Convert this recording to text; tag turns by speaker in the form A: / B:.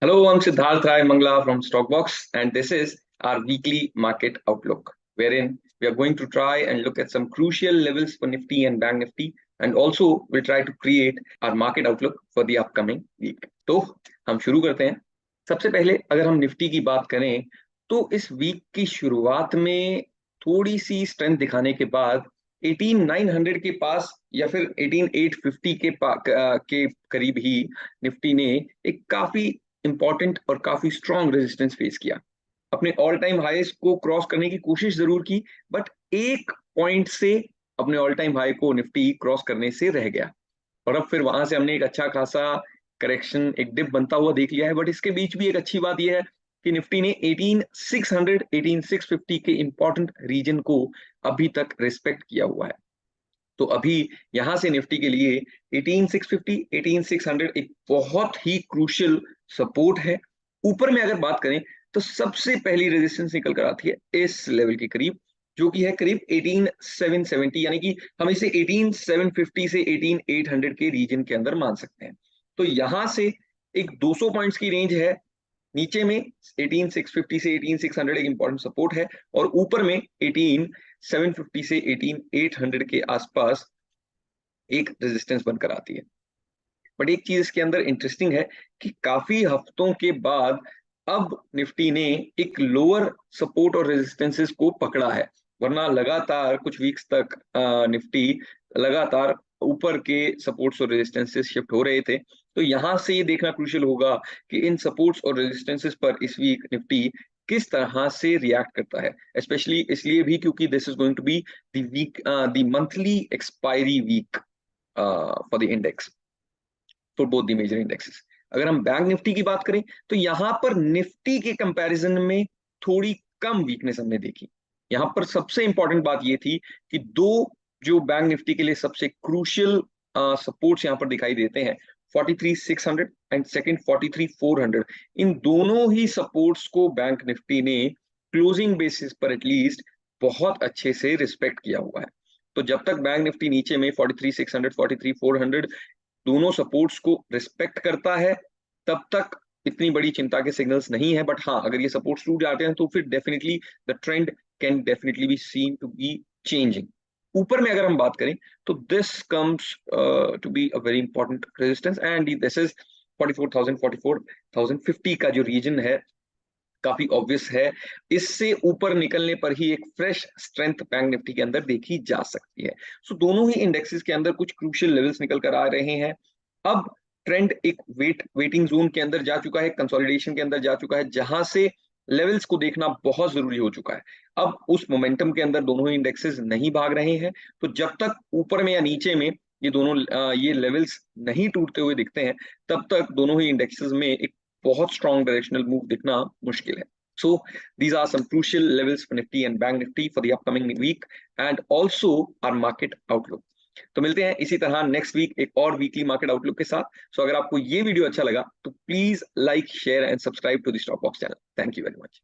A: Hello, I'm Siddharth Rai Mangla from Stockbox, and this is our weekly market outlook, wherein we are going to try and look at some crucial levels for Nifty and Bank Nifty, and also we'll try to create our market outlook for the upcoming week. तो हम शुरू करते हैं। सबसे पहले अगर हम Nifty की बात करें, तो इस वीक की शुरुआत में थोड़ी सी स्ट्रेंथ दिखाने के बाद 18900 के पास या फिर 18850 के करीब ही निफ्टी ने एक काफी इंपॉर्टेंट और काफी स्ट्रॉन्ग रेजिस्टेंस फेस किया। अपने ऑल टाइम हाईस को क्रॉस करने की कोशिश जरूर की, बट एक पॉइंट से अपने ऑल टाइम हाई को निफ्टी क्रॉस करने से रह गया। और अब फिर वहां से हमने एक अच्छा खासा करेक्शन, एक डिप बनता हुआ देख लिया है। बट इसके बीच भी एक अच्छी बात यह है कि निफ्टी ने 18600 18650 के इंपॉर्टेंट रीजन को अभी तक रिस्पेक्ट किया हुआ है। तो अभी यहां से निफ्टी के लिए 18650 18600 एक बहुत ही क्रूशियल सपोर्ट है। ऊपर में अगर बात करें तो सबसे पहली रेजिस्टेंस निकल कर आती है इस लेवल के करीब, जो कि है करीब 18770, यानी कि हम इसे 18750 से 18800 के रीजन के अंदर मान सकते हैं। तो यहां से एक 200 पॉइंट्स की रेंज है। नीचे में 18650 से 18600 एक इंपॉर्टेंट सपोर्ट है, और ऊपर में 18750 से 18800 के आसपास एक रेजिस्टेंस बनकर आती है। बट एक चीज इसके अंदर इंटरेस्टिंग है कि काफी हफ्तों के बाद अब निफ्टी ने एक लोअर सपोर्ट और रेजिस्टेंसेस को पकड़ा है। वरना लगातार कुछ वीक्स तक निफ्टी लगातार ऊपर के सपोर्ट्स और रेजिस्टेंसेस शिफ्ट हो रहे थे। तो यहां से ये देखना क्रूशियल होगा कि इन सपोर्ट्स और रेजिस्टेंसेस पर इस वीक निफ्टी किस तरह से रिएक्ट करता है, स्पेशली इसलिए भी क्योंकि this is going to be the week the monthly expiry week for the index, for both the major indexes. अगर हम बैंक निफ्टी की बात करें तो यहां पर निफ्टी के कंपैरिजन में थोड़ी कम वीकनेस हमने देखी। यहां पर सबसे इंपॉर्टेंट बात यह थी कि दो जो बैंक निफ्टी के लिए सबसे क्रूशियल सपोर्ट्स यहां पर दिखाई देते हैं, 43600 एंड सेकंड 43400, इन दोनों ही सपोर्ट्स को बैंक निफ्टी ने क्लोजिंग बेसिस पर एटलीस्ट बहुत अच्छे से रिस्पेक्ट किया हुआ है। तो जब तक बैंक निफ्टी नीचे में 43600 43400 दोनों सपोर्ट्स को रिस्पेक्ट करता है, तब तक इतनी बड़ी चिंता के सिग्नल्स नहीं है। बट हाँ, अगर ये सपोर्ट्स टूट जाते हैं तो फिर definitely the trend can definitely be seen to be changing. ऊपर में अगर हम बात करें तो this comes to be a very important resistance, and this is 44000 44050 का जो रीजन है काफी ऑब्वियस है। इससे ऊपर निकलने पर ही एक फ्रेश स्ट्रेंथ बैंक निफ्टी के अंदर देखी जा सकती है। सो दोनों ही इंडेक्सेस के अंदर कुछ क्रूशियल लेवल्स निकल कर आ रहे हैं। अब ट्रेंड एक वेटिंग जोन के अंदर जा चुका है, कंसोलिडेशन के अंदर जा चुका है, जहां से लेवल्स को देखना बहुत जरूरी हो चुका है। अब उस मोमेंटम के अंदर दोनों ही इंडेक्सेस नहीं भाग रहे हैं। तो जब तक ऊपर में या नीचे में ये दोनों ये लेवल्स नहीं टूटते हुए दिखते हैं, तब तक दोनों ही इंडेक्सेस में एक बहुत स्ट्रॉन्ग डायरेक्शनल मूव दिखना मुश्किल है। So these are some crucial levels for Nifty and Bank Nifty for the upcoming week and also our market outlook. तो मिलते हैं इसी तरह नेक्स्ट वीक एक और वीकली मार्केट आउटलुक के साथ। सो अगर आपको ये वीडियो अच्छा लगा तो please like share and subscribe to the stock box channel. Thank you very much.